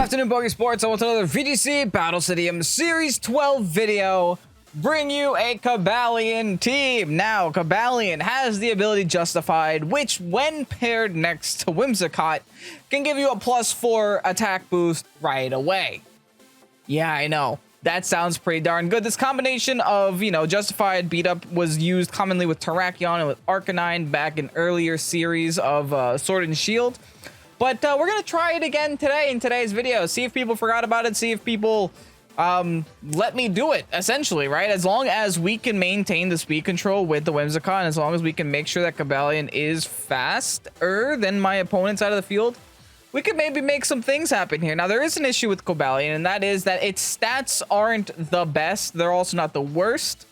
afternoon, Pokesports. I want another VGC Battle Stadium Series 12 video. Bring you a Cobalion team. Now, Cobalion has the ability Justified, which when paired next to Whimsicott, can give you a +4 attack boost right away. Yeah, I know. That sounds pretty darn good. This combination of, Justified beat up was used commonly with Terrakion and with Arcanine back in earlier series of Sword and Shield. But we're going to try it again today in today's video. See if people forgot about it. See if people let me do it, essentially, right? As long as we can maintain the speed control with the Whimsicott, as long as we can make sure that Cobalion is faster than my opponents out of the field, we could maybe make some things happen here. Now, there is an issue with Cobalion, and that is that its stats aren't the best. They're also not the worst.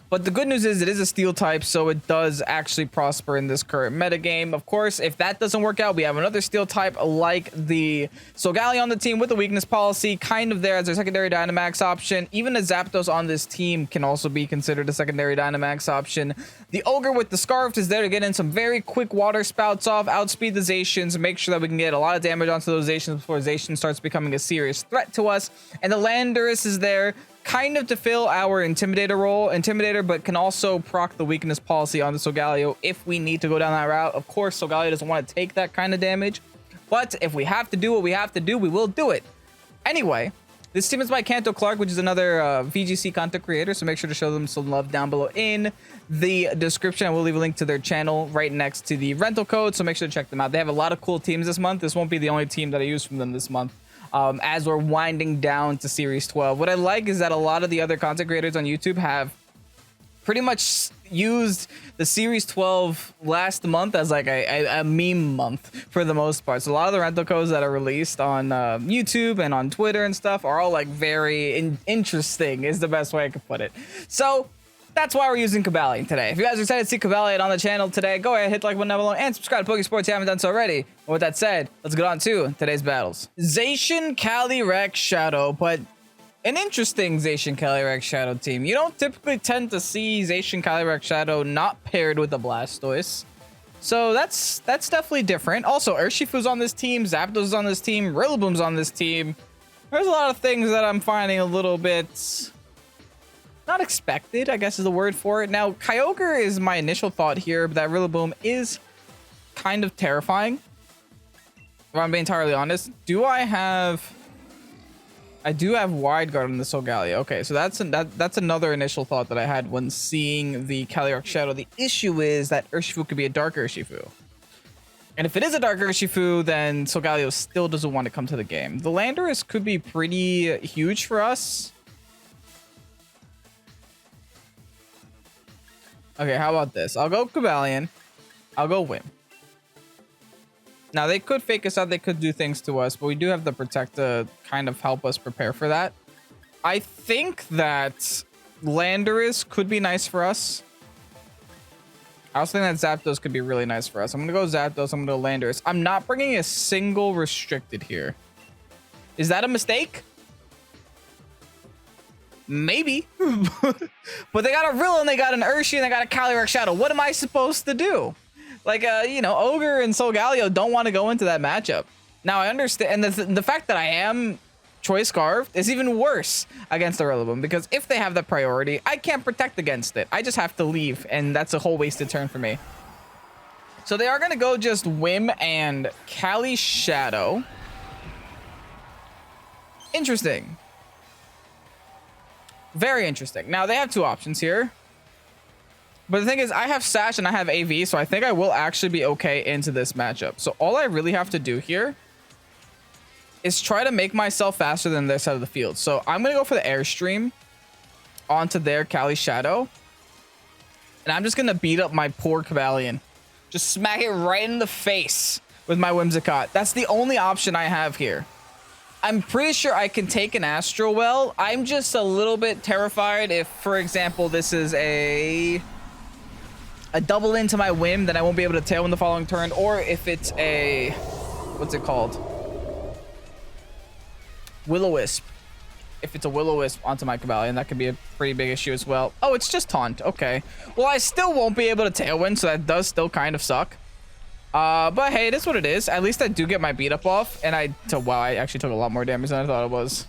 But the good news is it is a steel type, so it does actually prosper in this current metagame. Of course, if that doesn't work out, we have another steel type like the Solgaleo on the team with the weakness policy, kind of there as our secondary Dynamax option. Even a Zapdos on this team can also be considered a secondary Dynamax option. The Ogre with the Scarf is there to get in some very quick water spouts off, outspeed the Zacians, make sure that we can get a lot of damage onto those Zacians before Zacian starts becoming a serious threat to us. And the Landorus is there kind of to fill our Intimidator, but can also proc the weakness policy on the Solgaleo if we need to go down that route. Of course, Solgaleo doesn't want to take that kind of damage, but if we have to do what we have to do, we will do it. Anyway, this team is by Kanto Clark, which is another VGC content creator, so make sure to show them some love down below in the description. I will leave a link to their channel right next to the rental code, so make sure to check them out. They have a lot of cool teams this month. This won't be the only team that I use from them this month. As we're winding down to Series 12. What I like is that a lot of the other content creators on YouTube have pretty much used the Series 12 last month as like a meme month for the most part. So a lot of the rental codes that are released on YouTube and on Twitter and stuff are all like very interesting is the best way I could put it. So that's why we're using Cobalion today. If you guys are excited to see Cobalion on the channel today, go ahead, hit the like button down below, and subscribe to Pokesports if you haven't done so already. And with that said, let's get on to today's battles. Zacian, Calyrex, Shadow, but an interesting Zacian, Calyrex, Shadow team. You don't typically tend to see Zacian, Calyrex, Shadow not paired with a Blastoise. So that's definitely different. Also, Urshifu's on this team, Zapdos is on this team, Rillaboom's on this team. There's a lot of things that I'm finding a little bit not expected, I guess is the word for it. Now, Kyogre is my initial thought here, but that Rillaboom is kind of terrifying. If I'm being entirely honest. I do have Wide Guard on the Solgaleo. Okay, so that's another initial thought that I had when seeing the Calyrex Shadow. The issue is that Urshifu could be a Dark Urshifu. And if it is a Dark Urshifu, then Solgaleo still doesn't want to come to the game. The Landorus could be pretty huge for us. Okay, how about this? I'll go Cobalion. I'll go Whim. Now, they could fake us out. They could do things to us, but we do have the Protect to kind of help us prepare for that. I think that Landorus could be nice for us. I also think that Zapdos could be really nice for us. I'm going to go Zapdos. I'm going to go Landorus. I'm not bringing a single restricted here. Is that a mistake? Maybe. But they got a Rill and they got an Urshi and they got a Calyrex Shadow. What am I supposed to do? Like, Ogre and Solgaleo don't want to go into that matchup. Now, I understand. And the fact that I am Choice Scarfed is even worse against the Rillaboom, because if they have that priority, I can't protect against it. I just have to leave, and that's a whole wasted turn for me. So they are going to go just Whim and Cali Shadow. Interesting. Very interesting. Now, they have two options here. But the thing is, I have Sash and I have AV, so I think I will actually be okay into this matchup. So all I really have to do here is try to make myself faster than their side of the field. So I'm going to go for the Airstream onto their Cali Shadow. And I'm just going to beat up my poor Cobalion. Just smack it right in the face with my Whimsicott. That's the only option I have here. I'm pretty sure I can take an Astro Well. I'm just a little bit terrified if, for example, this is a double into my Whim, then I won't be able to Tailwind the following turn. Or if it's a, what's it called? Will-O-Wisp. If it's a Will-O-Wisp onto my Cobalion, that could be a pretty big issue as well. Oh, it's just Taunt. Okay. Well, I still won't be able to Tailwind, so that does still kind of suck. But hey, it is what it is. At least I do get my beat up off. And wow, I actually took a lot more damage than I thought it was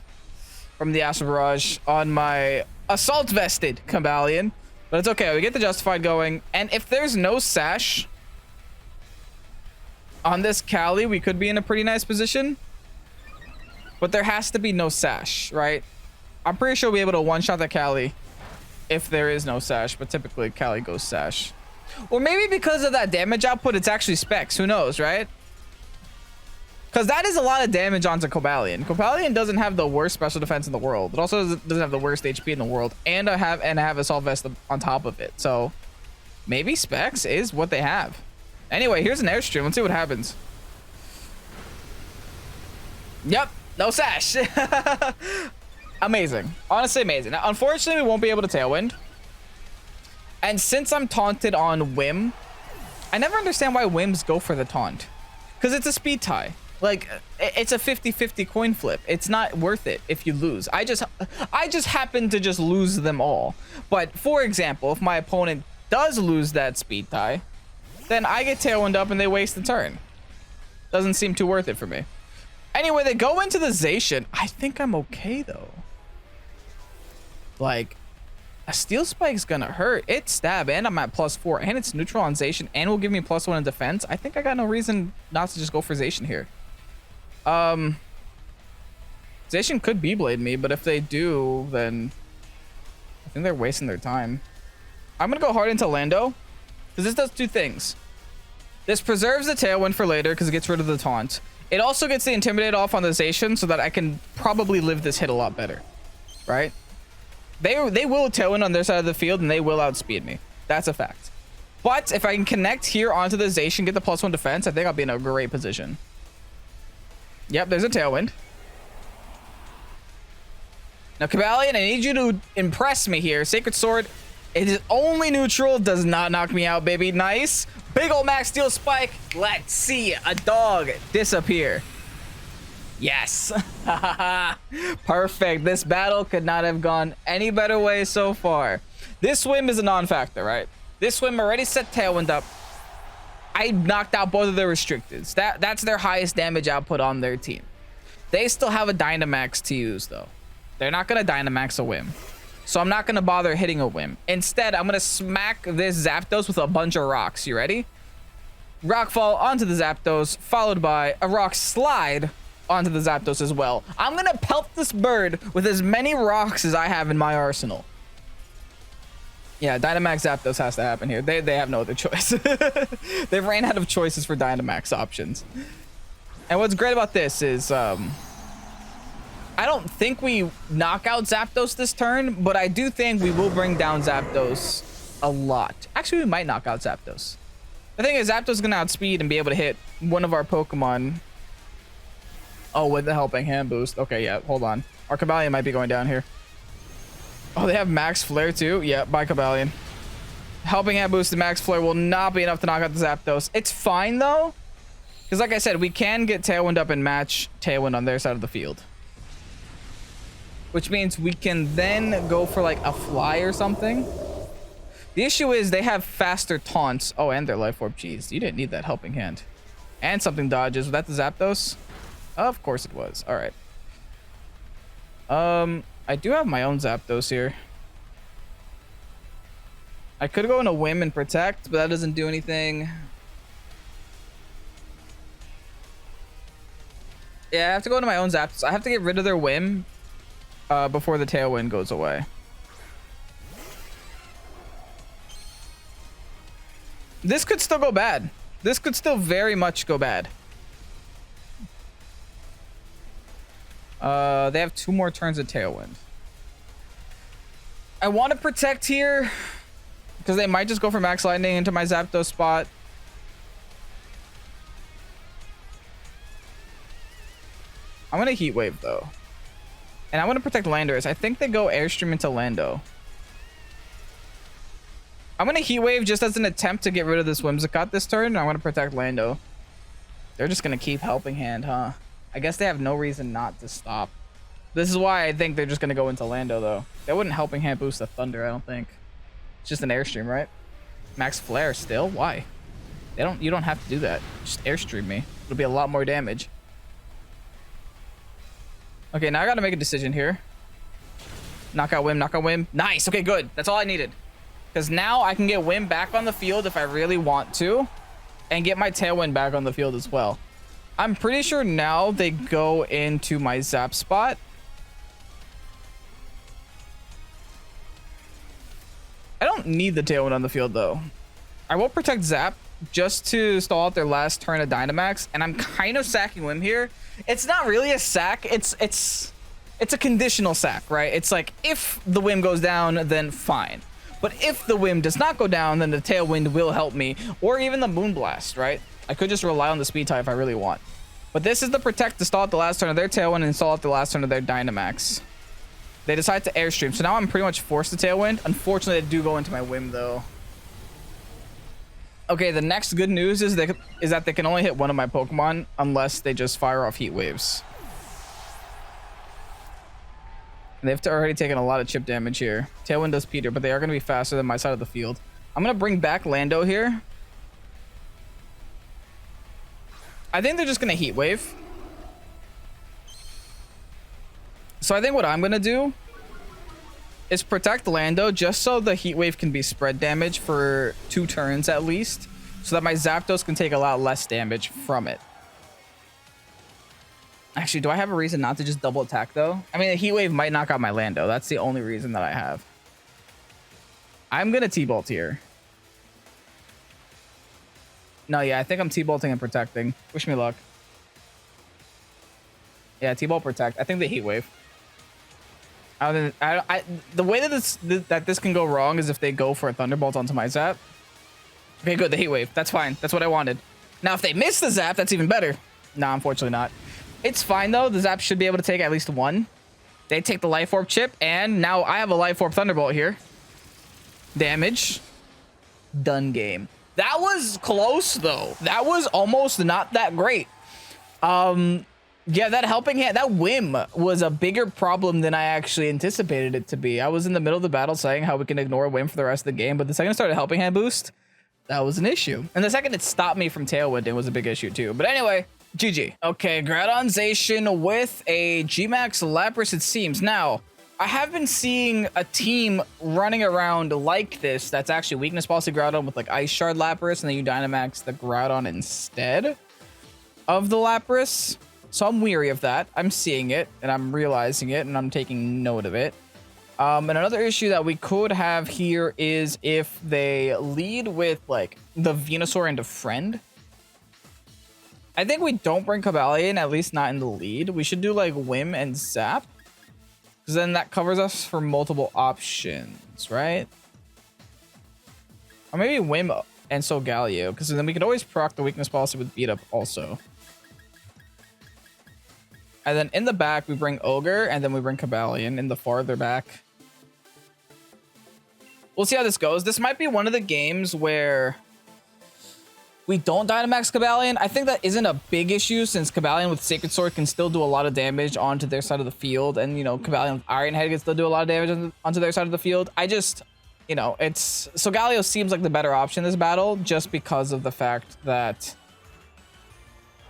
from the Astral Barrage on my assault vested Cobalion. But it's okay. We get the Justified going. And if there's no Sash on this Cali, we could be in a pretty nice position. But there has to be no Sash, right? I'm pretty sure we'll be able to one-shot the Cali if there is no Sash. But typically, Cali goes Sash. Or maybe because of that damage output, it's actually Specs. Who knows, right? Because that is a lot of damage onto Cobalion. Cobalion doesn't have the worst special defense in the world. It also doesn't have the worst HP in the world. And I have Assault Vest on top of it. So maybe Specs is what they have. Anyway, here's an Airstream. Let's see what happens. Yep. No Sash. Amazing. Honestly, amazing. Now, unfortunately, we won't be able to Tailwind. And since I'm taunted on Whim, I never understand why Whims go for the taunt. Because it's a speed tie. Like, it's a 50-50 coin flip. It's not worth it if you lose. I just happen to just lose them all. But, for example, if my opponent does lose that speed tie, then I get Tailwind up and they waste the turn. Doesn't seem too worth it for me. Anyway, they go into the Zacian. I think I'm okay, though. Like, a Steel Spike's gonna hurt. It's stab, and I'm at +4, and it's neutral on Zacian, and will give me +1 in defense. I think I got no reason not to just go for Zacian here. Zacian could Beyblade me, but if they do, then I think they're wasting their time. I'm gonna go hard into Lando, because this does two things. This preserves the Tailwind for later, because it gets rid of the taunt. It also gets the Intimidate off on the Zacian, so that I can probably live this hit a lot better, right? They will Tailwind on their side of the field, and they will outspeed me. That's a fact. But if I can connect here onto the Zacian, get the +1 defense, I think I'll be in a great position. Yep, there's a Tailwind. Now, Cobalion, I need you to impress me here. Sacred Sword, it is only neutral, does not knock me out, baby. Nice. Big old Max Steel Spike. Let's see a dog disappear. Yes. Perfect. This battle could not have gone any better way so far. This swim is a non-factor, right? This swim already set Tailwind up. I knocked out both of their restricteds. That's their highest damage output on their team. They still have a Dynamax to use, though. They're not going to Dynamax a Whim. So I'm not going to bother hitting a Whim. Instead, I'm going to smack this Zapdos with a bunch of rocks. You ready? Rockfall onto the Zapdos, followed by a Rock Slide onto the Zapdos as well. I'm gonna pelt this bird with as many rocks as I have in my arsenal. Yeah, Dynamax Zapdos has to happen here. They have no other choice. They ran out of choices for Dynamax options. And what's great about this is I don't think we knock out Zapdos this turn, but I do think we will bring down Zapdos a lot. Actually, we might knock out Zapdos. The thing is, Zapdos is gonna outspeed and be able to hit one of our Pokemon. Oh, with the Helping Hand boost. Okay, yeah, hold on. Our Cobalion might be going down here. Oh, they have Max Flare too? Yeah, bye Cobalion. Helping Hand boost and Max Flare will not be enough to knock out the Zapdos. It's fine though, because like I said, we can get Tailwind up and match Tailwind on their side of the field. Which means we can then go for like a fly or something. The issue is they have faster taunts. Oh, and their Life Orb. Jeez, you didn't need that Helping Hand. And something dodges. Was that the Zapdos? Of course it was. All right. I do have my own Zapdos here. I could go in a Whim and Protect, but that doesn't do anything. Yeah, I have to go into my own Zapdos. I have to get rid of their Whim before the Tailwind goes away. This could still go bad. This could still very much go bad. They have 2 more turns of Tailwind. I want to Protect here because they might just go for Max Lightning into my Zapdos spot. I'm going to Heat Wave though. And I want to Protect Landorus. I think they go Airstream into Lando. I'm going to Heat Wave just as an attempt to get rid of this Whimsicott this turn. And I want to Protect Lando. They're just going to keep Helping Hand, huh? I guess they have no reason not to stop. This is why I think they're just going to go into Lando, though. They wouldn't Helping Hand boost the Thunder, I don't think. It's just an Airstream, right? Max Flare still? Why? You don't have to do that. Just airstream me. It'll be a lot more damage. Okay, now I gotta make a decision here. Knockout Wim, knockout Wim. Nice. Okay, good. That's all I needed. Because now I can get Wim back on the field if I really want to, and get my Tailwind back on the field as well. I'm pretty sure now they go into my Zap spot. I don't need the Tailwind on the field though. I will protect Zap just to stall out their last turn of Dynamax, and I'm kind of sacking Wim here. It's not really a sack. It's a conditional sack, right? It's like if the Wim goes down, then fine. But if the Wim does not go down, then the Tailwind will help me, or even the Moonblast, right? I could just rely on the Speed type if I really want. But this is the protect to stall out the last turn of their Tailwind and stall out the last turn of their Dynamax. They decide to airstream, so now I'm pretty much forced to Tailwind. Unfortunately, they do go into my Wim though. Okay, the next good news is that they can only hit one of my Pokemon unless they just fire off Heat Waves. They've already taken a lot of chip damage here. Tailwind does Peter, but they are going to be faster than my side of the field. I'm going to bring back Lando here. I think they're just going to Heat Wave. So I think what I'm going to do is protect Lando just so the Heat Wave can be spread damage for 2 turns at least, so that my Zapdos can take a lot less damage from it. Actually, do I have a reason not to just double attack though? I mean, a Heat Wave might knock out my Lando. That's the only reason that I have. I'm gonna T-Bolt here. No, yeah, I think I'm T-Bolting and protecting. Wish me luck. Yeah, T-Bolt protect. I think the Heat Wave. The way that this can go wrong is if they go for a Thunderbolt onto my Zap. Okay, good. The Heat Wave. That's fine. That's what I wanted. Now, if they miss the Zap, that's even better. Nah, unfortunately not. It's fine, though. The Zap should be able to take at least 1. They take the Life Orb chip, and now I have a Life Orb Thunderbolt here. Damage. Done game. That was close, though. That was almost not that great. Yeah, that helping hand, that Wim was a bigger problem than I actually anticipated it to be. I was in the middle of the battle saying how we can ignore Wim for the rest of the game, but the second I started helping hand boost, that was an issue. And the second it stopped me from Tailwind, it was a big issue too. But anyway, GG. Okay, Groudonzation with a Gmax Lapras, it seems. Now, I have been seeing a team running around like this that's actually Weakness Policy Groudon with like Ice Shard Lapras, and then you Dynamax the Groudon instead of the Lapras. So I'm weary of that. I'm seeing it, and I'm realizing it, and I'm taking note of it. And another issue that we could have here is if they lead with, like, the Venusaur into Friend. I think we don't bring Cobalion, at least not in the lead. We should do, like, Wim and Zap. Because then that covers us for multiple options, right? Or maybe Wim and Solgaleo, because then we could always proc the Weakness Policy with Beat Up also. And then in the back, we bring Ogre, and then we bring Cobalion in the farther back. We'll see how this goes. This might be one of the games where we don't Dynamax Cobalion. I think that isn't a big issue, since Cobalion with Sacred Sword can still do a lot of damage onto their side of the field. And, you know, Cobalion with Iron Head can still do a lot of damage onto their side of the field. I just, you know, it's... Solgaleo seems like the better option in this battle, just because of the fact that...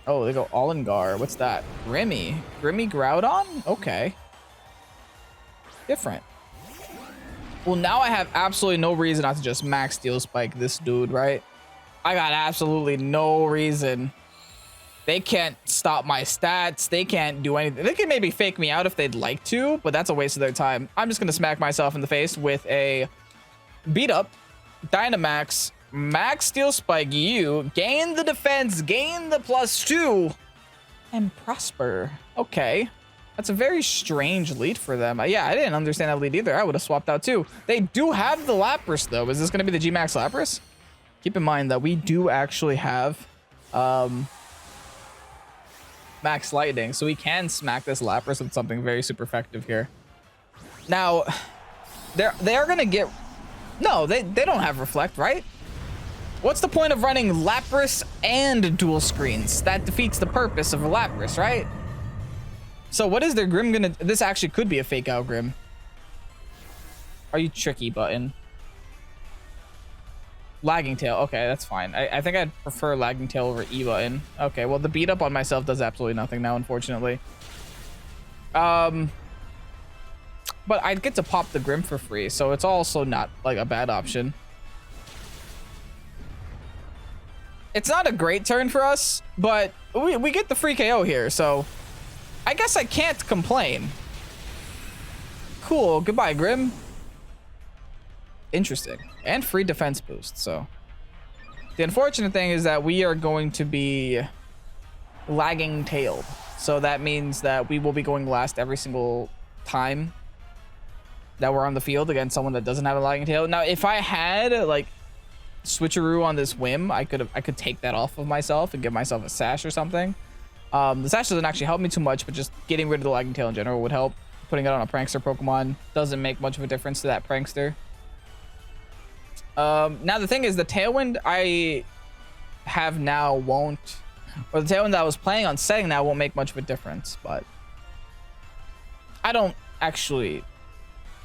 Oh, they go All-in-Gar. What's that? Grimmy. Grimmy Groudon? Okay. Different. Well, now I have absolutely no reason not to just max Steel Spike this dude, right? I got absolutely no reason. They can't stop my stats. They can't do anything. They can maybe fake me out if they'd like to, but that's a waste of their time. I'm just going to smack myself in the face with a Beat Up, Dynamax, Max Steel Spike you, gain the defense, gain the +2, and prosper. Okay. That's a very strange lead for them. Yeah, I didn't understand that lead either. I would have swapped out too. They do have the Lapras though. Is this going to be the G-Max Lapras? Keep in mind that we do actually have Max Lightning, so we can smack this Lapras with something very super effective here. Now, they are going to get... No, they don't have Reflect, right? What's the point of running Lapras and dual screens? That defeats the purpose of a Lapras, right? So what is their Grim gonna... This actually could be a fake out Grim. Are you tricky, button? Lagging Tail. Okay, that's fine. I think I'd prefer Lagging Tail over E button. Okay, well, the beat up on myself does absolutely nothing now, unfortunately. But I'd get to pop the Grim for free, so it's also not like a bad option. It's not a great turn for us, but we get the free KO here, so I guess I can't complain. Cool. Goodbye, Grim. Interesting. And free defense boost, so. The unfortunate thing is that we are going to be lagging tailed. So that means that we will be going last every single time that we're on the field against someone that doesn't have a lagging tail. Now, if I had like switcheroo on this whim, I could take that off of myself and give myself a sash or something. The sash doesn't actually help me too much, but just getting rid of the lagging tail in general would help. Putting it on a prankster Pokemon doesn't make much of a difference to that prankster. Now the thing is, the Tailwind I have now won't, or the Tailwind that I was planning on setting now won't make much of a difference, but I don't actually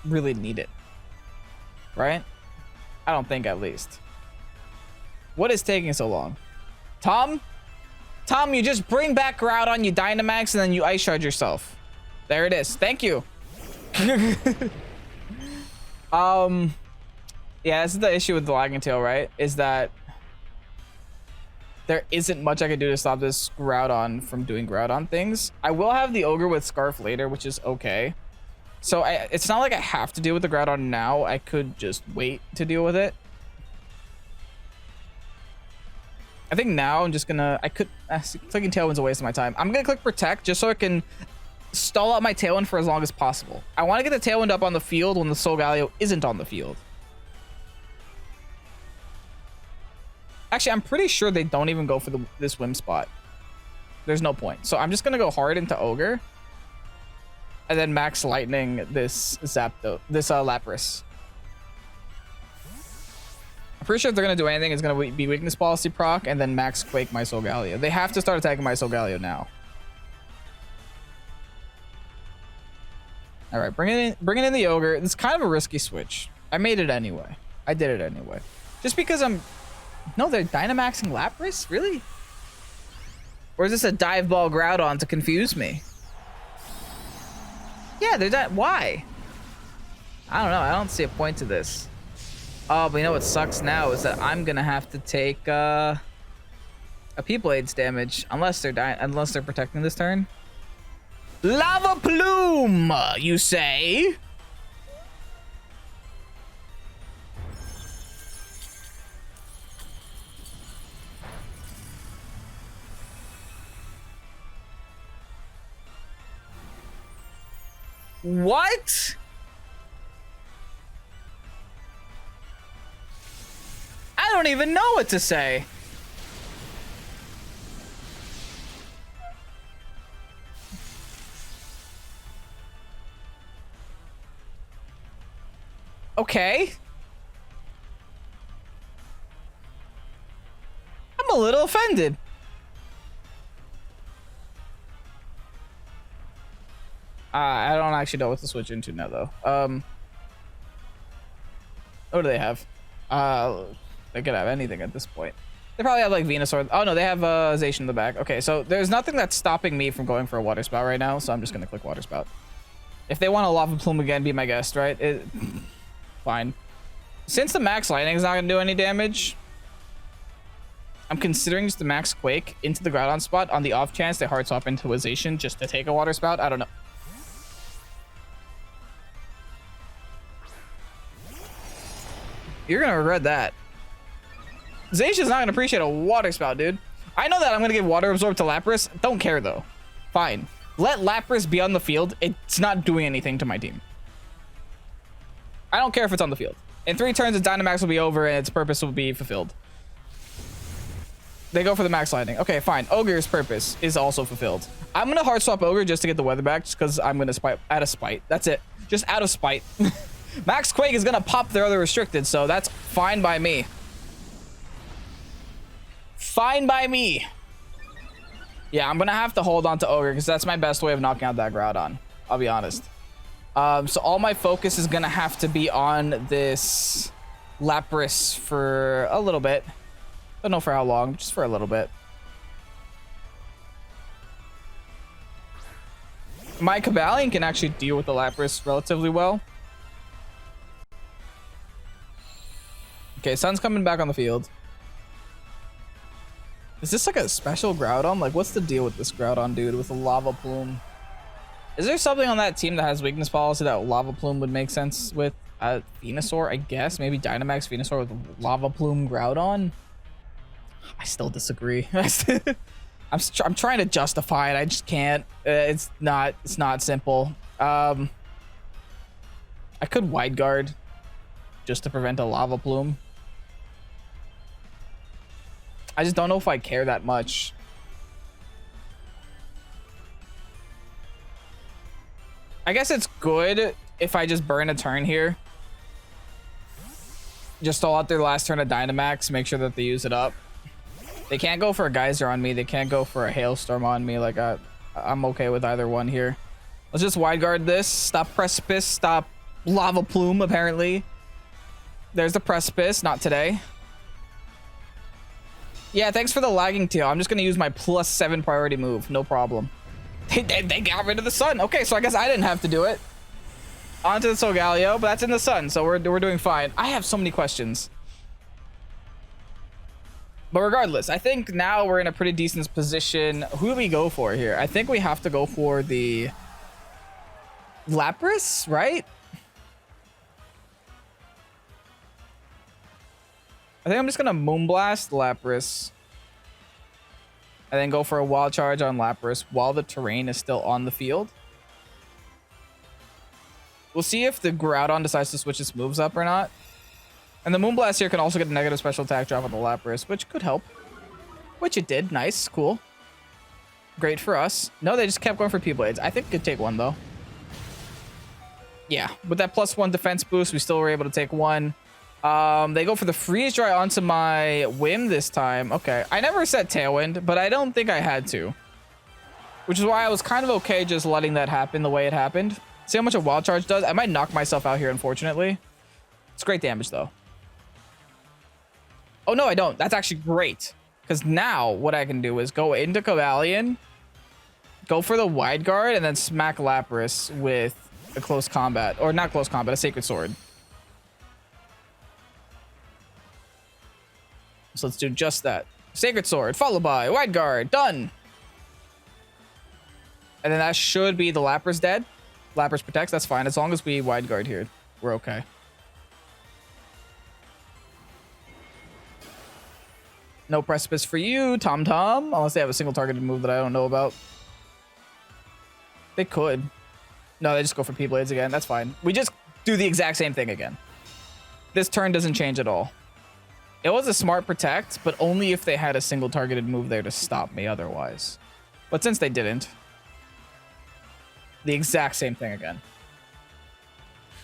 really need it, right? I don't think, at least. What is taking so long? Tom, you just bring back Groudon, you Dynamax, and then you Ice Charge yourself. There it is. Thank you. Yeah, this is the issue with the lagging tail, right? Is that there isn't much I can do to stop this Groudon from doing Groudon things. I will have the Ogre with Scarf later, which is okay. So it's not like I have to deal with the Groudon now. I could just wait to deal with it. I think now I'm just gonna, clicking Tailwind's a waste of my time. I'm gonna click Protect just so I can stall out my Tailwind for as long as possible. I want to get the Tailwind up on the field when the Solgaleo isn't on the field. Actually, I'm pretty sure they don't even go for this Whim spot. There's no point. So I'm just going to go hard into Ogre. And then Max Lightning this Lapras. I'm pretty sure if they're going to do anything, it's going to be Weakness Policy proc and then Max Quake my Solgaleo. They have to start attacking my Solgaleo now. All right, bringing in the Ogre. It's kind of a risky switch. I made it anyway. I did it anyway. Just because I'm... No, they're Dynamaxing Lapras? Really? Or is this a Dive Ball Groudon to confuse me? Yeah, they're why? I don't know. I don't see a point to this. Oh, but you know what sucks now is that I'm gonna have to take a P-Blade's damage unless they're protecting this turn. Lava Plume, you say? What? I don't even know what to say. Okay. I'm a little offended. I don't actually know what to switch into now, though. What do they have? They could have anything at this point. They probably have like Venusaur. Oh no, they have Zacian in the back. Okay, so there's nothing that's stopping me from going for a Water Spout right now, so I'm just gonna click Water Spout. If they want a Lava Plume again, be my guest, right? Fine. Since the Max Lightning is not gonna do any damage, I'm considering just the Max Quake into the Groudon spot on the off chance they hard swap into a Zacian just to take a Water Spout. I don't know. You're gonna regret that. Zacian's not gonna appreciate a Water Spout, dude. I know that I'm gonna give Water Absorb to Lapras. Don't care though. Fine. Let Lapras be on the field. It's not doing anything to my team. I don't care if it's on the field. In 3 turns, its Dynamax will be over and its purpose will be fulfilled. They go for the Max Lightning. Okay, fine. Ogre's purpose is also fulfilled. I'm gonna hard swap Ogre just to get the weather back, just because I'm gonna spite out of spite. That's it. Just out of spite. Max Quake is gonna pop their other restricted, so that's fine by me. Fine by me. Yeah, I'm gonna have to hold on to Ogre because that's my best way of knocking out that Groudon. I'll be honest. So all my focus is gonna have to be on this Lapras for a little bit. Don't know for how long, just for a little bit. My Cobalion can actually deal with the Lapras relatively well. Okay, Sun's coming back on the field. Is this like a special Groudon? Like, what's the deal with this Groudon, dude, with a Lava Plume? Is there something on that team that has weakness policy that Lava Plume would make sense with? Venusaur, I guess. Maybe Dynamax Venusaur with Lava Plume Groudon? I still disagree. I'm trying to justify it. I just can't. It's not simple. I could Wide Guard just to prevent a Lava Plume. I just don't know if I care that much. I guess it's good if I just burn a turn here. Just stall out their last turn of Dynamax, make sure that they use it up. They can't go for a Geyser on me. They can't go for a Hailstorm on me. Like, I'm okay with either one here. Let's just Wide Guard this. Stop Precipice. Stop Lava Plume, apparently. There's the Precipice. Not today. Yeah, thanks for the lagging tail. I'm just going to use my +7 priority move. No problem. They got rid of the sun. Okay, so I guess I didn't have to do it. Onto the Solgaleo, but that's in the sun, so we're doing fine. I have so many questions. But regardless, I think now we're in a pretty decent position. Who do we go for here? I think we have to go for the Lapras, right? I think I'm just going to Moonblast Lapras. And then go for a Wild Charge on Lapras while the terrain is still on the field. We'll see if the Groudon decides to switch its moves up or not. And the Moonblast here can also get a negative special attack drop on the Lapras, which could help. Which it did. Nice. Cool. Great for us. No, they just kept going for P-Blades. I think it could take one, though. Yeah. With that +1 defense boost, we still were able to take one. They go for the Freeze Dry onto my Whim this time. Okay. I never set Tailwind, but I don't think I had to. Which is why I was kind of okay just letting that happen the way it happened. See how much a Wild Charge does? I might knock myself out here, unfortunately. It's great damage, though. Oh, no, I don't. That's actually great. Because now what I can do is go into Cobalion, go for the Wide Guard, and then smack Lapras with a close combat. Or not close combat, a Sacred Sword. So let's do just that. Sacred Sword, followed by Wide Guard. Done. And then that should be the Lapras dead. Lapras protects. That's fine. As long as we Wide Guard here, we're okay. No Precipice for you, Tom Tom. Unless they have a single targeted move that I don't know about. They could. No, they just go for P-Blades again. That's fine. We just do the exact same thing again. This turn doesn't change at all. It was a smart protect, but only if they had a single targeted move there to stop me otherwise. But since they didn't, the exact same thing again.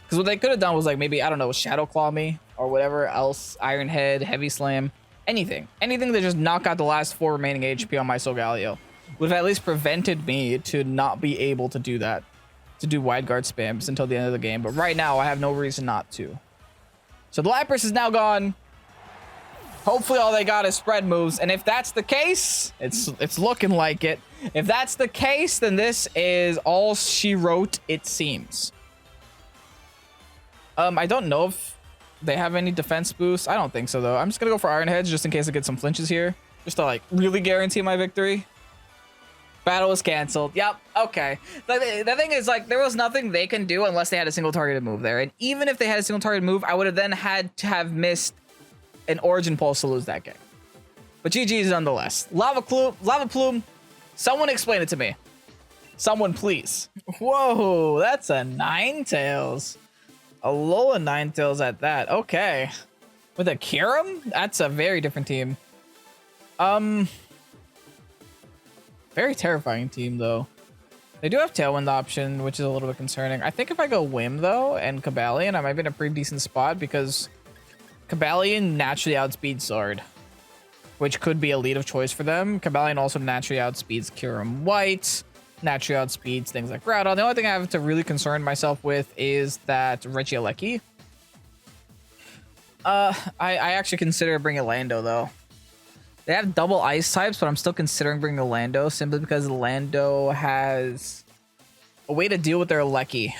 Because what they could have done was like maybe, I don't know, Shadow Claw me or whatever else. Iron Head, Heavy Slam, anything. Anything that just knock out the last 4 remaining HP on my Solgaleo would have at least prevented me to not be able to do that. To do Wide Guard spams until the end of the game. But right now, I have no reason not to. So the Lapras is now gone. Hopefully all they got is spread moves. And if that's the case, it's looking like it. If that's the case, then this is all she wrote, it seems. I don't know if they have any defense boosts. I don't think so, though. I'm just going to go for Iron Heads just in case I get some flinches here. Just to, like, really guarantee my victory. Battle was canceled. Yep. Okay. The thing is, like, there was nothing they can do unless they had a single targeted move there. And even if they had a single targeted move, I would have then had to have missed an Origin Pulse to lose that game. But GG's nonetheless. Lava Plume. Someone explain it to me. Someone, please. Whoa, that's a Ninetales. A Alola Ninetales at that. Okay. With a Kyurem? That's a very different team. Very terrifying team, though. They do have Tailwind option, which is a little bit concerning. I think if I go Whim, though, and Cobalion, I might be in a pretty decent spot because Cobalion naturally outspeeds Sword, which could be a lead of choice for them. Cobalion also naturally outspeeds Kyurem White, naturally outspeeds things like Groudon. The only thing I have to really concern myself with is that Regieleki. I actually consider bringing Lando though. They have double ice types, but I'm still considering bringing Lando simply because Lando has a way to deal with their Lecky.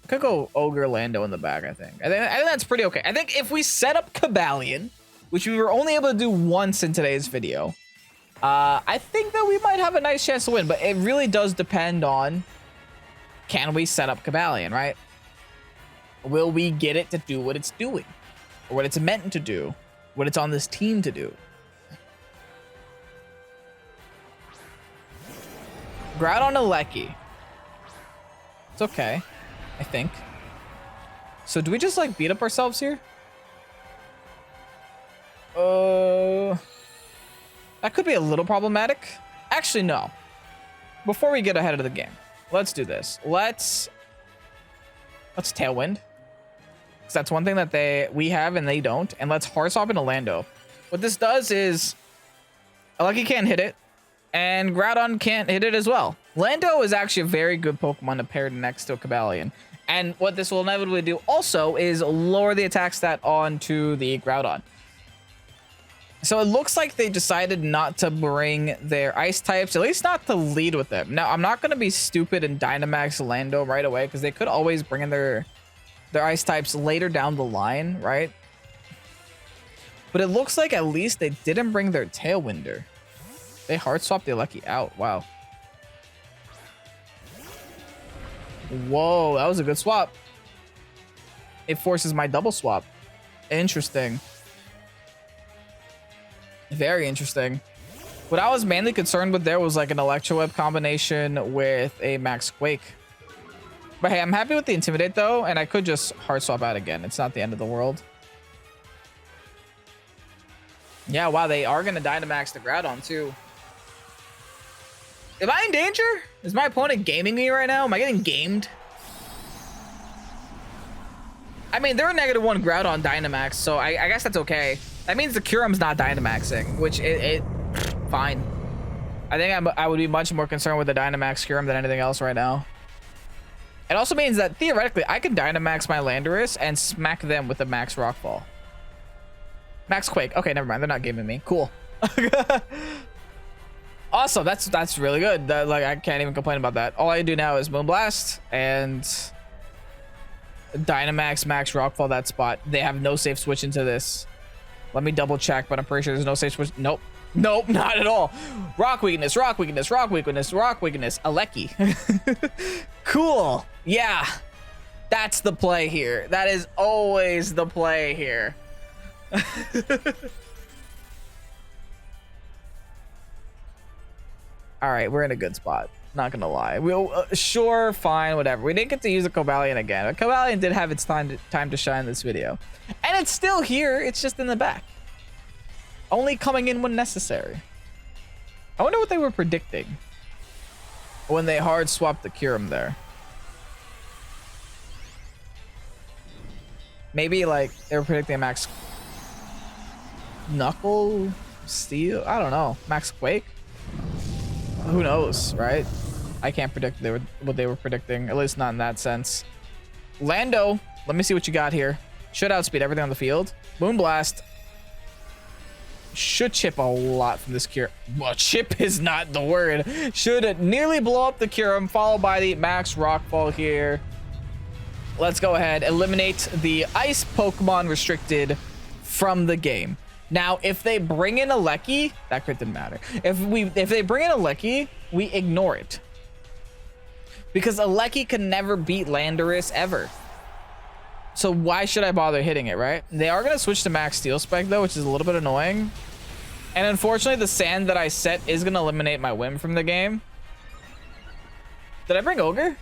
I could go Ogre Lando in the back, I think. I think that's pretty okay. I think if we set up COBALION, which we were only able to do once in today's video, I think that we might have a nice chance to win, but it really does depend on, can we set up COBALION, right? Will we get it to do what it's doing? Or what it's meant to do? What it's on this team to do? Groudon Alecki. It's okay, I think. So do we just like beat up ourselves here? That could be a little problematic. Actually, no. Before we get ahead of the game, let's do this. Let's Tailwind. Because that's one thing that we have and they don't. And let's Hard Swap into Lando. What this does is Alecki can't hit it, and Groudon can't hit it as well. Lando is actually a very good Pokemon to pair next to a COBALION. And what this will inevitably do also is lower the attack stat onto the Groudon. So it looks like they decided not to bring their ice types, at least not to lead with them. Now, I'm not going to be stupid and Dynamax Lando right away, because they could always bring in their ice types later down the line, right? But it looks like at least they didn't bring their Tailwinder. They hard swapped the Alecki out. Wow. Whoa, that was a good swap. It forces my double swap. Interesting. Very interesting. What I was mainly concerned with there was like an Electro Whip combination with a Max Quake. But hey, I'm happy with the Intimidate though, and I could just hard swap out again. It's not the end of the world. Yeah, wow, they are going to Dynamax the Groudon too. Am I in danger? Is my opponent gaming me right now? Am I getting gamed? I mean, they're a -1 Groudon Dynamax, so I guess that's okay. That means the Curum's not Dynamaxing, which fine. I think I would be much more concerned with the Dynamax Curum than anything else right now. It also means that theoretically I can Dynamax my Landorus and smack them with a Max Rockfall. Max Quake. Okay, never mind. They're not gaming me. Cool. Awesome. That's really good. Like, I can't even complain about that. All I do now is Moonblast and Dynamax Max Rockfall that spot. They have no safe switch into this. Let me double check, but I'm pretty sure there's no safe switch. Nope. Nope, not at all. Rock weakness, rock weakness, rock weakness, rock weakness. Alecki. Cool. Yeah. That's the play here. That is always the play here. All right, we're in a good spot. Not gonna lie. We'll sure, fine, whatever. We didn't get to use a COBALION again. But COBALION did have its time to shine this video, and it's still here. It's just in the back, only coming in when necessary. I wonder what they were predicting when they hard swapped the Curum there. Maybe like they were predicting a Max Knuckle Steel. I don't know. Max Quake. Who knows, right? I can't predict what they were predicting, at least not in that sense. Lando, let me see what you got here. Should outspeed everything on the field. Moonblast should chip a lot from this Cure. Well, chip is not the word. Should nearly blow up the Curum, followed by the Max Rockfall here. Let's go ahead, eliminate the ice Pokemon restricted from the game. Now, if they bring in Alecki, that crit didn't matter. If they bring in Alecki, we ignore it. Because Alecki can never beat Landorus ever. So why should I bother hitting it, right? They are going to switch to Max Steel Spec though, which is a little bit annoying. And unfortunately, the sand that I set is going to eliminate my whim from the game. Did I bring Ogre?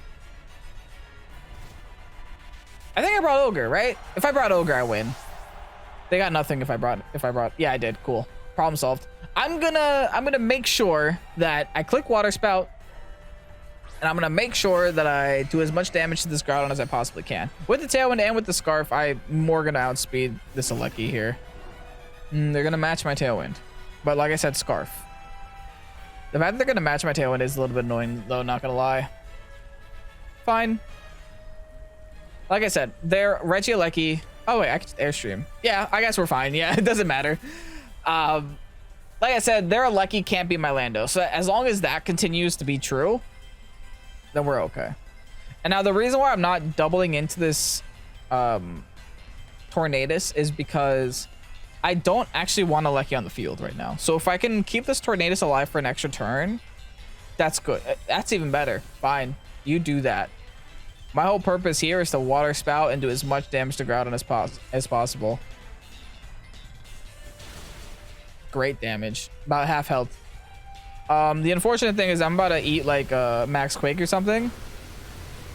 I think I brought Ogre, right? If I brought Ogre, I win. They got nothing if I brought, yeah, I did. Cool. Problem solved. I'm gonna make sure that I click Water Spout, and I'm gonna make sure that I do as much damage to this Groudon as I possibly can. With the Tailwind and with the Scarf, I'm more gonna outspeed this Alecki here. They're gonna match my Tailwind. But like I said, Scarf. The fact that they're gonna match my Tailwind is a little bit annoying, though, not gonna lie. Fine. Like I said, their Regieleki Oh wait, I can just airstream. Yeah, I guess we're fine. Yeah, it doesn't matter. Like I said, they're lucky can't be my Lando. So as long as that continues to be true, then we're okay. And now the reason why I'm not doubling into this Tornadus is because I don't actually want a Lucky on the field right now. So if I can keep this Tornadus alive for an extra turn, that's good. That's even better. Fine, you do that. My whole purpose here is to water Spout and do as much damage to Groudon as possible. Great damage. About half health. The unfortunate thing is I'm about to eat like Max Quake or something.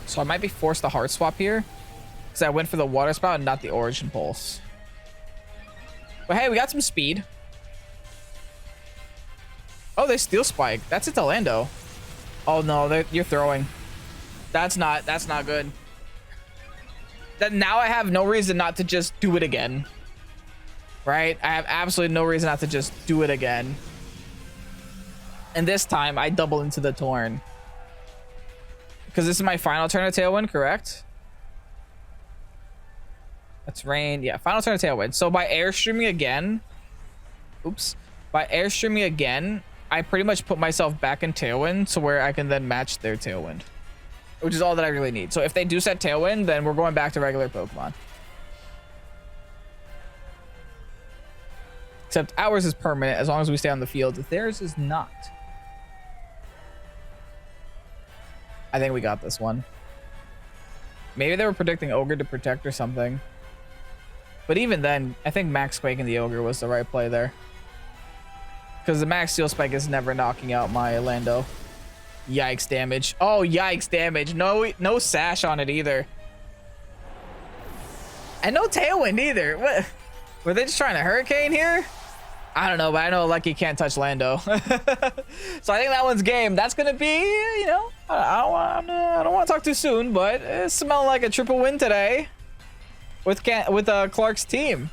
So I might be forced to hard swap here. Because I went for the Water Spout and not the Origin Pulse. But hey, we got some speed. Oh, they Steel Spike. That's it to Lando. Oh no, you're throwing. That's not good. That now I have no reason not to just do it again. Right? I have absolutely no reason not to just do it again. And this time I double into the Torn. Because this is my final turn of Tailwind, correct? That's rain. Yeah, final turn of Tailwind. So by airstreaming again, by airstreaming again, I pretty much put myself back in Tailwind to where I can then match their Tailwind, which is all that I really need. So if they do set Tailwind, then we're going back to regular Pokemon. Except ours is permanent as long as we stay on the field. Theirs is not. I think we got this one. Maybe they were predicting Ogre to protect or something. But even then, I think Max Quake and the Ogre was the right play there. Because the Max Steel Spike is never knocking out my Lando. Yikes damage. Oh, yikes damage. No sash on it either. And no Tailwind either. What? Were they just trying to Hurricane here? I don't know, but I know Lucky can't touch Lando. So I think that one's game. That's going to be, you know, I don't want to talk too soon, but it smelled like a triple win today with Clark's team.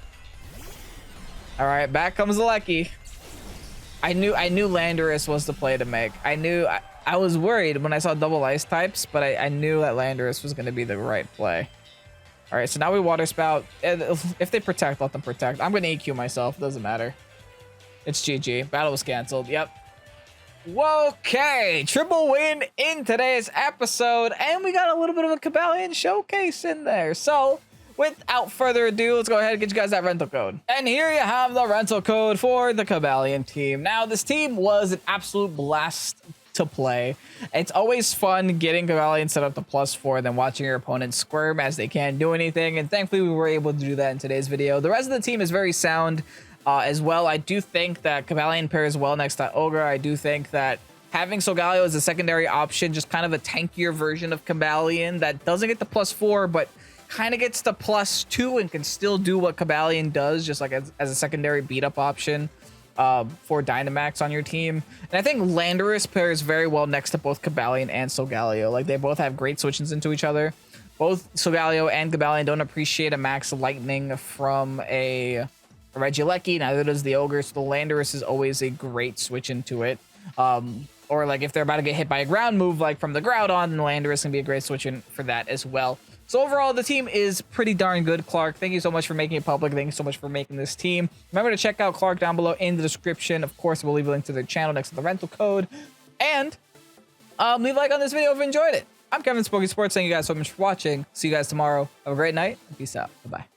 All right, back comes the Lucky. I knew Landorus was the play to make. I was worried when I saw double ice types, but I knew that Landorus was going to be the right play. All right, so now we Water Spout. If they protect, let them protect. I'm going to EQ myself. Doesn't matter. It's GG. Battle was canceled. Yep. Okay, triple win in today's episode, and we got a little bit of a Cobalion showcase in there. So without further ado, let's go ahead and get you guys that rental code. And here you have the rental code for the Cobalion team. Now, this team was an absolute blast to play. It's always fun getting Cobalion set up to +4 and then watching your opponents squirm as they can't do anything. And thankfully, we were able to do that in today's video. The rest of the team is very sound as well. I do think that Cobalion pairs well next to Ogre. I do think that having Solgaleo as a secondary option, just kind of a tankier version of Cobalion that doesn't get the +4, but kind of gets the +2 and can still do what Cobalion does, just like as a secondary beat-up option for Dynamax on your team. And I think Landorus pairs very well next to both Cobalion and Solgaleo. Like, they both have great switch-ins into each other. Both Solgaleo and Cobalion don't appreciate a Max Lightning from a Regieleki, neither does the Ogre, so the Landorus is always a great switch into it. Or like if they're about to get hit by a ground move like from the Groudon, then the Landorus can be a great switch in for that as well. So overall, the team is pretty darn good. Clark, thank you so much for making it public. Thank you so much for making this team. Remember to check out Clark down below in the description. Of course, we'll leave a link to their channel next to the rental code. And leave a like on this video if you enjoyed it. I'm Kevin Pokesports. Thank you guys so much for watching. See you guys tomorrow. Have a great night. Peace out. Bye-bye.